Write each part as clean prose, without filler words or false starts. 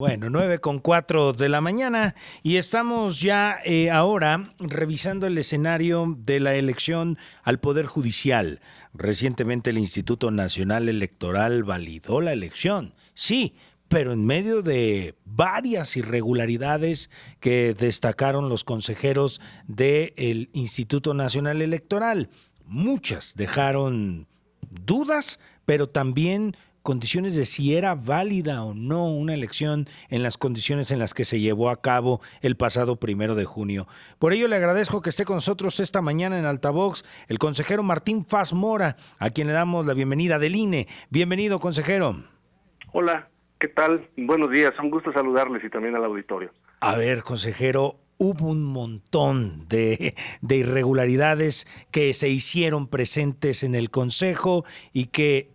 Bueno, 9:04 de la mañana y estamos ya ahora revisando el escenario de la elección al Poder Judicial. Recientemente el Instituto Nacional Electoral validó la elección, sí, pero en medio de varias irregularidades que destacaron los consejeros del Instituto Nacional Electoral. Muchas dejaron dudas, pero también condiciones de si era válida o no una elección en las condiciones en las que se llevó a cabo el pasado 1 de junio. Por ello le agradezco que esté con nosotros esta mañana en Altavox el consejero Martín Faz Mora, a quien le damos la bienvenida del INE. Bienvenido, consejero. Hola, ¿qué tal? Buenos días, un gusto saludarles y también al auditorio. A ver, consejero, hubo un montón de irregularidades que se hicieron presentes en el Consejo y que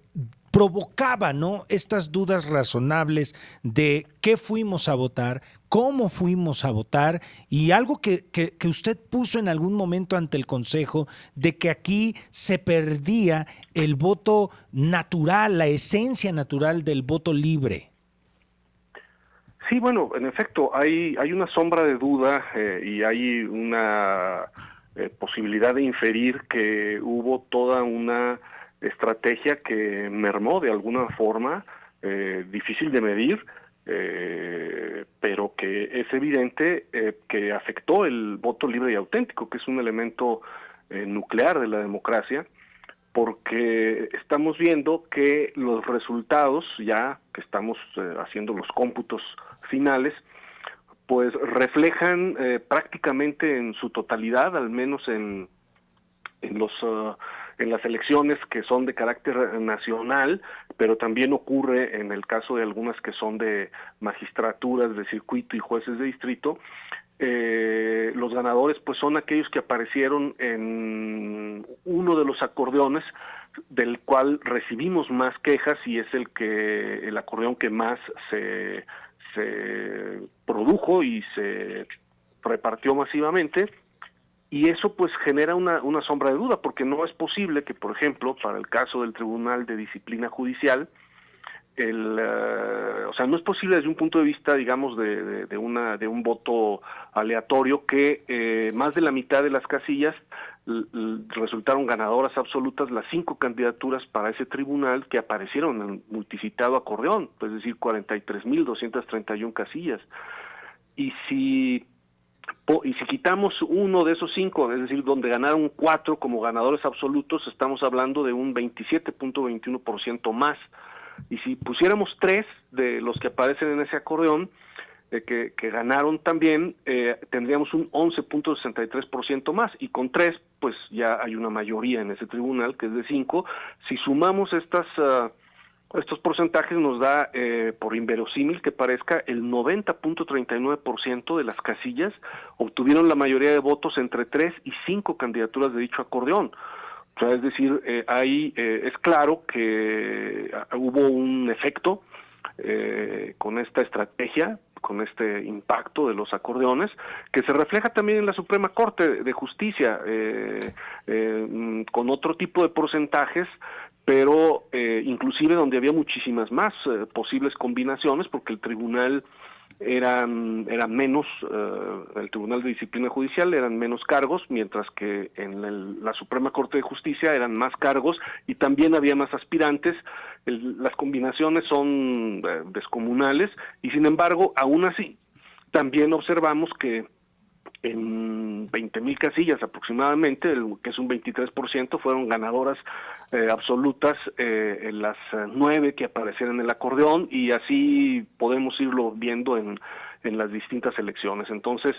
provocaba, ¿no?, estas dudas razonables de qué fuimos a votar, cómo fuimos a votar y algo que usted puso en algún momento ante el Consejo de que aquí se perdía el voto natural, la esencia natural del voto libre. Sí, bueno, en efecto, hay una sombra de duda y hay una posibilidad de inferir que hubo toda una estrategia que mermó de alguna forma, difícil de medir, pero que es evidente que afectó el voto libre y auténtico, que es un elemento nuclear de la democracia, porque estamos viendo que los resultados, ya que estamos haciendo los cómputos finales, pues reflejan prácticamente en su totalidad, al menos en las elecciones que son de carácter nacional, pero también ocurre en el caso de algunas que son de magistraturas de circuito y jueces de distrito. Los ganadores pues son aquellos que aparecieron en uno de los acordeones del cual recibimos más quejas y es el acordeón que más se produjo y se repartió masivamente. Y eso pues genera una sombra de duda, porque no es posible que, por ejemplo, para el caso del Tribunal de Disciplina Judicial, o sea, no es posible desde un punto de vista, digamos, de un voto aleatorio que más de la mitad de las casillas resultaron ganadoras absolutas las 5 candidaturas para ese tribunal que aparecieron en el multicitado acordeón, es decir, 43,231 casillas. Y si quitamos uno de esos 5, es decir, donde ganaron 4 como ganadores absolutos, estamos hablando de un 27.21% más. Y si pusiéramos 3 de los que aparecen en ese acordeón, que ganaron también, tendríamos un 11.63% más. Y con 3, pues ya hay una mayoría en ese tribunal, que es de 5. Si sumamos estos porcentajes nos da, por inverosímil que parezca, el 90.39% de las casillas obtuvieron la mayoría de votos entre 3 y 5 candidaturas de dicho acordeón. O sea, es decir, es claro que hubo un efecto con esta estrategia, con este impacto de los acordeones, que se refleja también en la Suprema Corte de Justicia, con otro tipo de porcentajes, pero inclusive donde había muchísimas más posibles combinaciones, porque el tribunal era menos, el Tribunal de Disciplina Judicial eran menos cargos, mientras que en la Suprema Corte de Justicia eran más cargos y también había más aspirantes. Las combinaciones son descomunales y sin embargo, aún así, también observamos que en 20,000 casillas aproximadamente, que es un 23%, fueron ganadoras absolutas en las 9 que aparecían en el acordeón, y así podemos irlo viendo en las distintas elecciones. Entonces,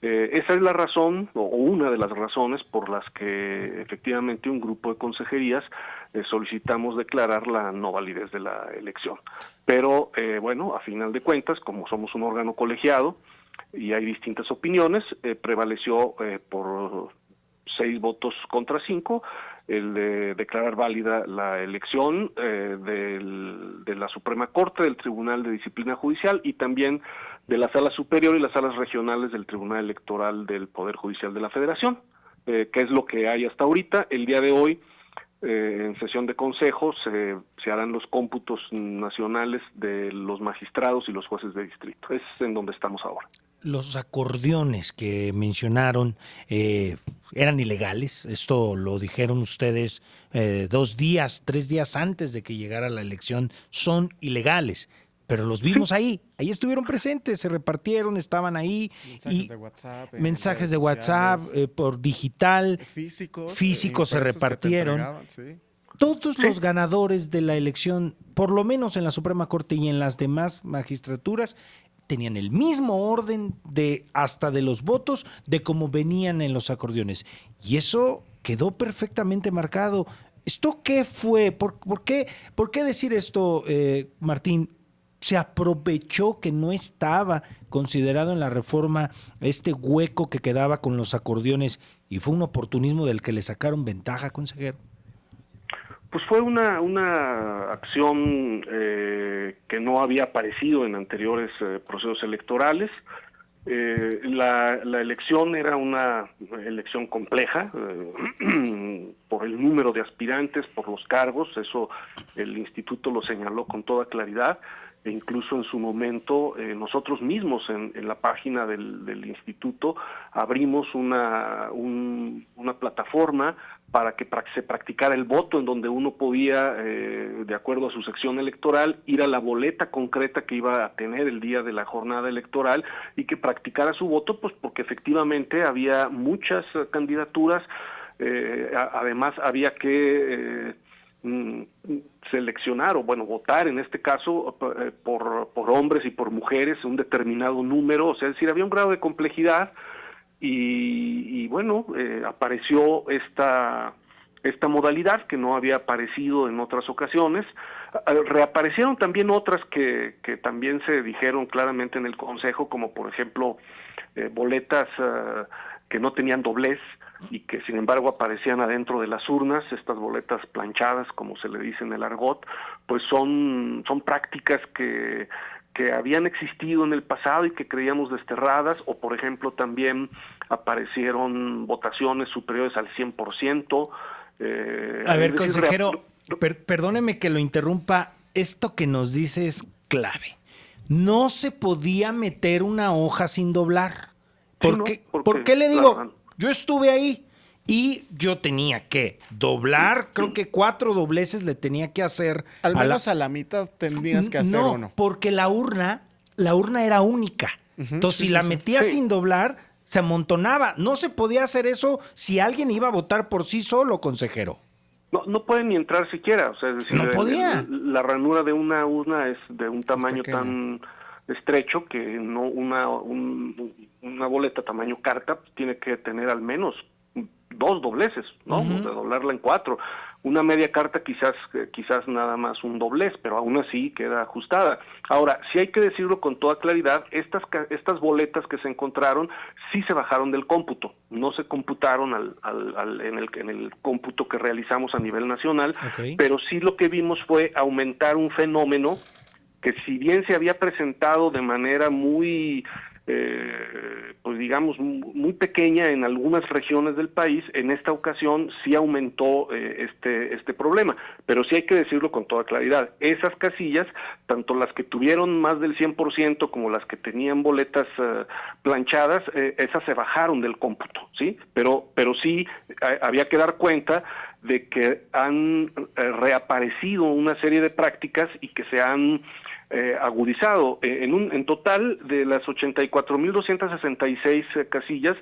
esa es la razón, o una de las razones por las que efectivamente un grupo de consejerías solicitamos declarar la no validez de la elección. Pero, bueno, a final de cuentas, como somos un órgano colegiado, y hay distintas opiniones, prevaleció por 6 votos contra 5 el de declarar válida la elección de la Suprema Corte, del Tribunal de Disciplina Judicial y también de la Sala Superior y las salas regionales del Tribunal Electoral del Poder Judicial de la Federación, que es lo que hay hasta ahorita. El día de hoy En sesión de consejo se harán los cómputos nacionales de los magistrados y los jueces de distrito. Es en donde estamos ahora. Los acordeones que mencionaron eran ilegales. Esto lo dijeron ustedes 2 días, 3 días antes de que llegara la elección. Son ilegales. Pero los vimos ahí estuvieron presentes, se repartieron, estaban ahí. Mensajes de WhatsApp, mensajes de WhatsApp, por digital, físicos se repartieron. Sí. Todos los ganadores de la elección, por lo menos en la Suprema Corte y en las demás magistraturas, tenían el mismo orden hasta de los votos de cómo venían en los acordeones. Y eso quedó perfectamente marcado. ¿Esto qué fue? ¿Por qué decir esto, Martín? Se aprovechó que no estaba considerado en la reforma este hueco que quedaba con los acordeones y fue un oportunismo del que le sacaron ventaja, consejero. Pues fue una acción que no había aparecido en anteriores procesos electorales. La elección era una elección compleja por el número de aspirantes, por los cargos, eso el instituto lo señaló con toda claridad. E incluso en su momento nosotros mismos en la página del instituto abrimos una plataforma para que se practicara el voto, en donde uno podía, de acuerdo a su sección electoral, ir a la boleta concreta que iba a tener el día de la jornada electoral y que practicara su voto, pues porque efectivamente había muchas candidaturas, además había que seleccionar o votar en este caso por hombres y por mujeres un determinado número, o sea, es decir, había un grado de complejidad y apareció esta modalidad que no había aparecido en otras ocasiones. Reaparecieron también otras que también se dijeron claramente en el Consejo, como por ejemplo boletas que no tenían doblez y que sin embargo aparecían adentro de las urnas. Estas boletas planchadas, como se le dice en el argot, pues son prácticas que habían existido en el pasado y que creíamos desterradas, o por ejemplo también aparecieron votaciones superiores al 100%. A ver, consejero, perdóneme que lo interrumpa, esto que nos dice es clave. No se podía meter una hoja sin doblar. ¿Por qué le digo? Claro, yo estuve ahí y yo tenía que doblar, creo que 4 dobleces le tenía que hacer. Al menos a la mitad tenías que hacer uno. No, porque la urna era única. Entonces, si la metía sin doblar, se amontonaba. No se podía hacer eso si alguien iba a votar por sí solo, consejero. No pueden ni entrar siquiera. O sea, es decir, no podía. La ranura de una urna es de un tamaño tan estrecho que no una boleta tamaño carta tiene que tener al menos 2 dobleces, ¿no? De doblarla en 4. Una media carta quizás nada más un doblez, pero aún así queda ajustada. Ahora, sí hay que decirlo con toda claridad, estas boletas que se encontraron sí se bajaron del cómputo, no se computaron en el cómputo que realizamos a nivel nacional, pero sí lo que vimos fue aumentar un fenómeno que si bien se había presentado de manera muy pues digamos muy pequeña en algunas regiones del país, en esta ocasión sí aumentó este problema, pero sí hay que decirlo con toda claridad, esas casillas, tanto las que tuvieron más del 100% como las que tenían boletas planchadas, esas se bajaron del cómputo, ¿sí? Pero sí había que dar cuenta de que han reaparecido una serie de prácticas y que se han agudizado. En total, de las 84.266 casillas,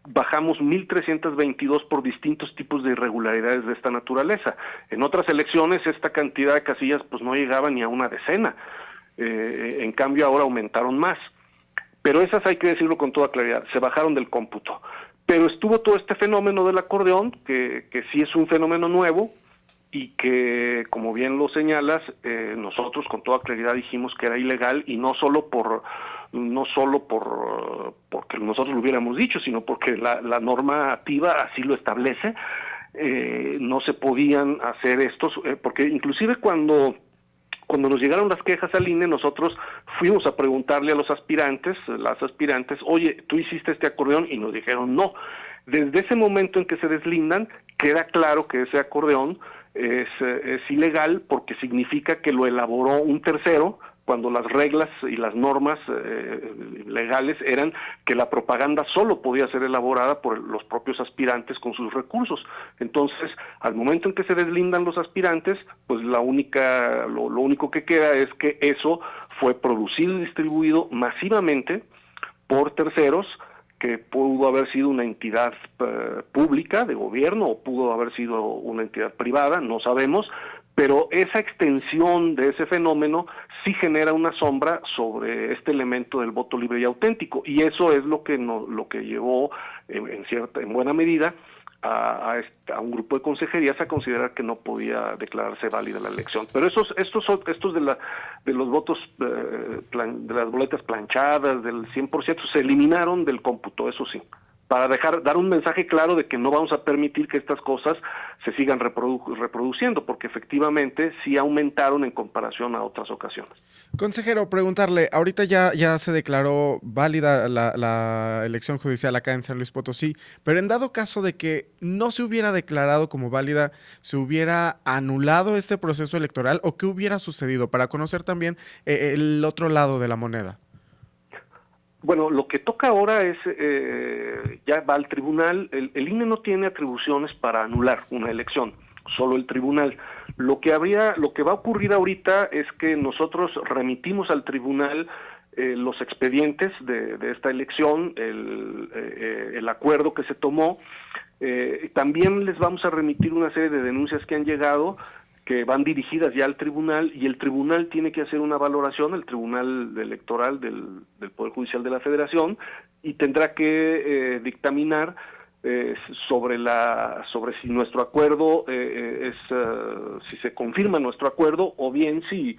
bajamos 1.322 por distintos tipos de irregularidades de esta naturaleza. En otras elecciones, esta cantidad de casillas pues no llegaba ni a una decena. En cambio, ahora aumentaron más. Pero esas, hay que decirlo con toda claridad, se bajaron del cómputo. Pero estuvo todo este fenómeno del acordeón, que sí es un fenómeno nuevo, y que, como bien lo señalas, nosotros con toda claridad dijimos que era ilegal, y no solo porque nosotros lo hubiéramos dicho, sino porque la normativa así lo establece. No se podían hacer estos, porque inclusive cuando nos llegaron las quejas al INE, nosotros fuimos a preguntarle a las aspirantes, oye, ¿tú hiciste este acordeón? Y nos dijeron no. Desde ese momento en que se deslindan, queda claro que ese acordeón es ilegal porque significa que lo elaboró un tercero, cuando las reglas y las normas legales eran que la propaganda solo podía ser elaborada por los propios aspirantes con sus recursos. Entonces, al momento en que se deslindan los aspirantes, pues lo único que queda es que eso fue producido y distribuido masivamente por terceros, que pudo haber sido una entidad pública de gobierno o pudo haber sido una entidad privada, no sabemos, pero esa extensión de ese fenómeno sí genera una sombra sobre este elemento del voto libre y auténtico, y eso es lo que llevó en buena medida a un grupo de consejerías a considerar que no podía declararse válida la elección. Pero estos de los votos de las boletas planchadas del 100% se eliminaron del cómputo, eso sí, para dar un mensaje claro de que no vamos a permitir que estas cosas se sigan reproduciendo, porque efectivamente sí aumentaron en comparación a otras ocasiones. Consejero, preguntarle, ahorita ya se declaró válida la elección judicial acá en San Luis Potosí, pero en dado caso de que no se hubiera declarado como válida, ¿se hubiera anulado este proceso electoral o qué hubiera sucedido? Para conocer también el otro lado de la moneda. Bueno, lo que toca ahora es, ya va al tribunal, el INE no tiene atribuciones para anular una elección, solo el tribunal. Lo que va a ocurrir ahorita es que nosotros remitimos al tribunal los expedientes de esta elección, el acuerdo que se tomó, también les vamos a remitir una serie de denuncias que han llegado, que van dirigidas ya al tribunal, y el tribunal tiene que hacer una valoración, el tribunal electoral del Poder Judicial de la Federación, y tendrá que dictaminar sobre si nuestro acuerdo si se confirma nuestro acuerdo, o bien si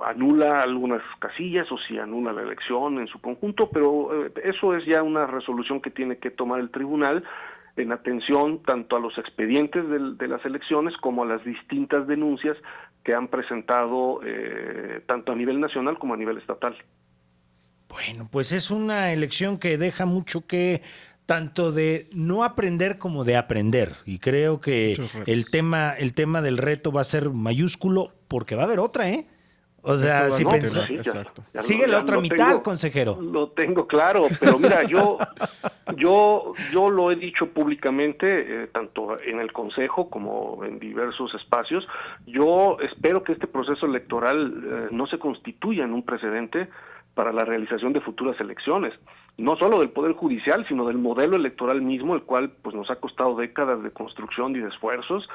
anula algunas casillas o si anula la elección en su conjunto, pero eso es ya una resolución que tiene que tomar el tribunal, en atención tanto a los expedientes de las elecciones como a las distintas denuncias que han presentado tanto a nivel nacional como a nivel estatal. Bueno, pues es una elección que deja mucho que tanto de no aprender como de aprender, y creo que el tema del reto va a ser mayúsculo porque va a haber otra, ¿eh? O sea, si pensamos, exacto. Sigue la otra mitad, consejero. Lo tengo claro, pero mira, yo lo he dicho públicamente, tanto en el Consejo como en diversos espacios. Yo espero que este proceso electoral no se constituya en un precedente para la realización de futuras elecciones, no solo del Poder Judicial, sino del modelo electoral mismo, el cual pues nos ha costado décadas de construcción y de esfuerzos,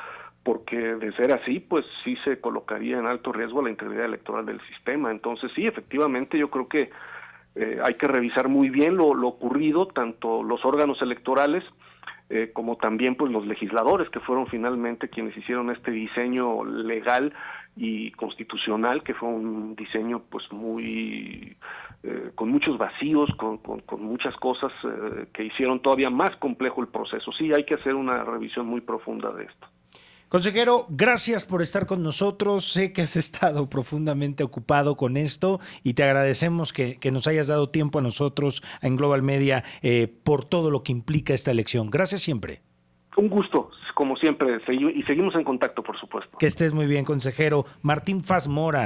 porque de ser así, pues sí se colocaría en alto riesgo la integridad electoral del sistema. Entonces sí, efectivamente, yo creo que hay que revisar muy bien lo ocurrido, tanto los órganos electorales como también pues los legisladores, que fueron finalmente quienes hicieron este diseño legal y constitucional, que fue un diseño pues muy con muchos vacíos, con muchas cosas que hicieron todavía más complejo el proceso. Sí, hay que hacer una revisión muy profunda de esto. Consejero, gracias por estar con nosotros. Sé que has estado profundamente ocupado con esto y te agradecemos que nos hayas dado tiempo a nosotros en Global Media por todo lo que implica esta elección. Gracias siempre. Un gusto, como siempre, y seguimos en contacto, por supuesto. Que estés muy bien, consejero. Martín Faz Mora.